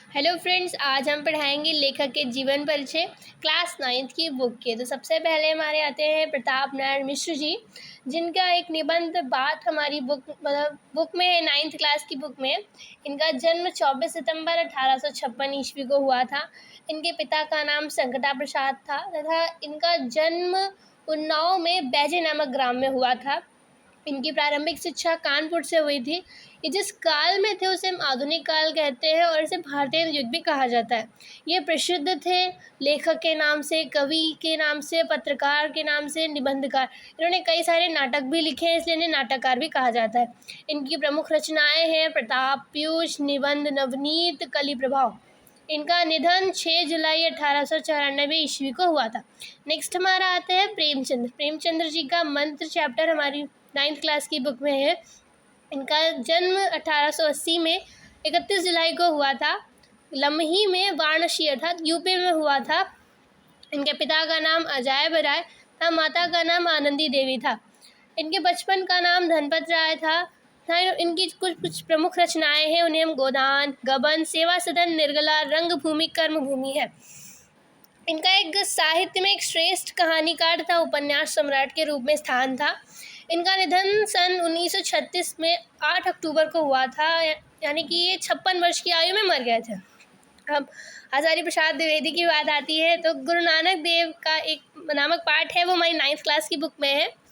Hello friends, आज हम पढ़ाएंगे लेखक के जीवन परिचय क्लास 9th की बुक के। तो सबसे पहले हमारे आते हैं प्रताप नारायण मिश्र जी, जिनका एक निबंध बात हमारी बुक में है, 9th क्लास की बुक में। इनका जन्म 24 सितंबर 1856 ईस्वी को हुआ था। इनके पिता का नाम संकटा प्रसाद था तथा इनका जन्म उन्नाव में बैजे नामक ग्राम में हुआ था। इनकी प्रारंभिक शिक्षा कानपुर से हुई थी। ये जिस काल में थे उसे हम आधुनिक काल कहते हैं और इसे भारतीय युग भी कहा जाता है। ये प्रसिद्ध थे लेखक के नाम से, कवि के नाम से, पत्रकार के नाम से, निबंधकार। इन्होंने कई सारे नाटक भी लिखे हैं, इसलिए इन्हें नाटककार भी कहा जाता है। इनकी प्रमुख रचनाएं हैं प्रताप, पीयूष, निबंध, नवनीत, कलि प्रभाव। इनका निधन 6 जुलाई 1894 ईस्वी को हुआ था। नेक्स्ट हमारा आता है प्रेमचंद्र जी का मंत्र चैप्टर हमारी 9th क्लास की बुक में है। इनका जन्म 1880 में 31 जुलाई को हुआ था। लम्ही में वाराणसी अर्थात यूपी में हुआ था। इनके पिता का नाम अजायब राय था, माता का नाम आनंदी देवी था। इनके बचपन का नाम धनपत राय था। इनकी कुछ प्रमुख रचनाएं हैं, उन्हें हम गोदान, गबन, सेवा सदन, निर्गला, रंगभूमि, कर्मभूमि है। इनका एक साहित्य में एक श्रेष्ठ कहानीकार था, उपन्यास सम्राट के रूप में स्थान था। इनका निधन सन 1936 में 8 अक्टूबर को हुआ था, यानी कि ये 56 वर्ष की आयु में मर गए थे। अब हजारी प्रसाद द्विवेदी की बात आती है तो गुरु नानक देव का एक नामक पाठ है, वो हमारी 9th क्लास की बुक में है।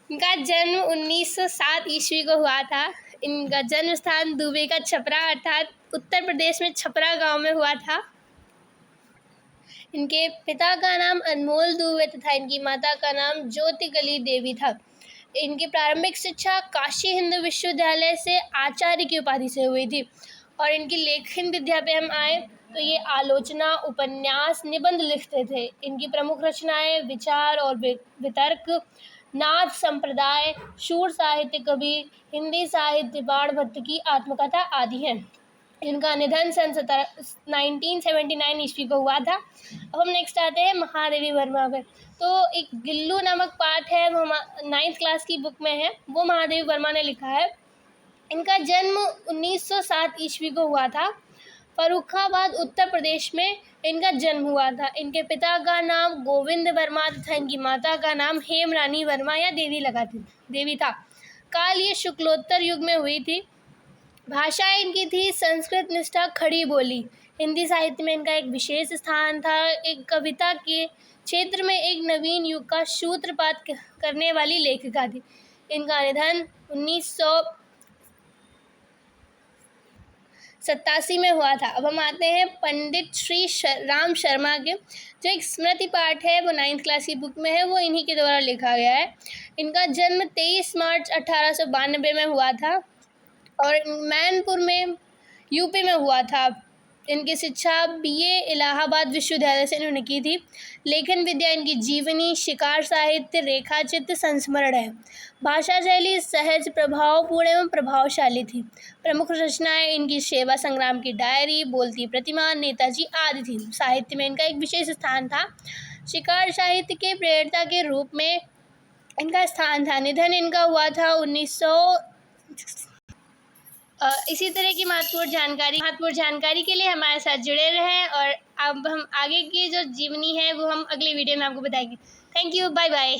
इनका जन्म 1907 ईस्वी को हुआ था। इनका जन्म स्थान दुबे का छपरा अर्थात उत्तर प्रदेश में छपरा गांव में हुआ था। इनके पिता का नाम अनमोल दुबे तथा इनकी माता का नाम ज्योतिकली देवी था। इनकी प्रारंभिक शिक्षा काशी हिंदू विश्वविद्यालय से आचार्य की उपाधि से हुई थी। और इनकी लेखन विद्या पे हम आए तो ये आलोचना, उपन्यास, निबंध लिखते थे। इनकी प्रमुख रचनाएं विचार और वितर्क, नाथ संप्रदाय, शूर साहित्य, कवि, हिंदी साहित्य, बाण भट्ट की आत्मकथा आदि हैं। इनका निधन सन 1979 ईस्वी को हुआ था। अब हम नेक्स्ट आते हैं महादेवी वर्मा पर। तो एक गिल्लू नामक पाठ है, वो 9th क्लास की बुक में है, वो महादेवी वर्मा ने लिखा है। इनका जन्म 1907 ईस्वी को हुआ था। फर्रुखाबाद उत्तर प्रदेश में इनका जन्म हुआ था। इनके पिता का नाम गोविंद वर्मा तथा इनकी माता का नाम हेमरानी वर्मा या देवी था। काल ये शुक्लोत्तर युग में हुई थी। भाषा इनकी थी संस्कृत निष्ठा, खड़ी बोली। हिंदी साहित्य में इनका एक विशेष स्थान था। एक कविता के क्षेत्र में एक नवीन युग का सूत्रपात करने वाली लेखिका थी। इनका निधन 1987 में हुआ था। अब हम आते हैं पंडित श्री राम शर्मा के, जो एक स्मृति पाठ है, वो 9th क्लास की बुक में है, वो इन्हीं के द्वारा लिखा गया है। इनका जन्म 23 मार्च 1892 में हुआ था और मैनपुर में यूपी में हुआ था। इनकी शिक्षा BA इलाहाबाद विश्वविद्यालय से इन्होंने की थी। लेखन विद्या इनकी जीवनी, शिकार साहित्य, रेखाचित्र, संस्मरण है। भाषा शैली सहज, प्रभावपूर्ण एवं प्रभावशाली थी। प्रमुख रचनाएं इनकी सेवा संग्राम की डायरी, बोलती प्रतिमा, नेताजी आदि थी। साहित्य में इनका एक विशेष स्थान था। शिकार साहित्य के प्रेरणा के रूप में इनका स्थान था। निधन इनका हुआ था 1900। इसी तरह की महत्वपूर्ण जानकारी के लिए हमारे साथ जुड़े रहें और अब हम आगे की जो जीवनी है वो हम अगली वीडियो में आपको बताएंगे। Thank you, bye bye.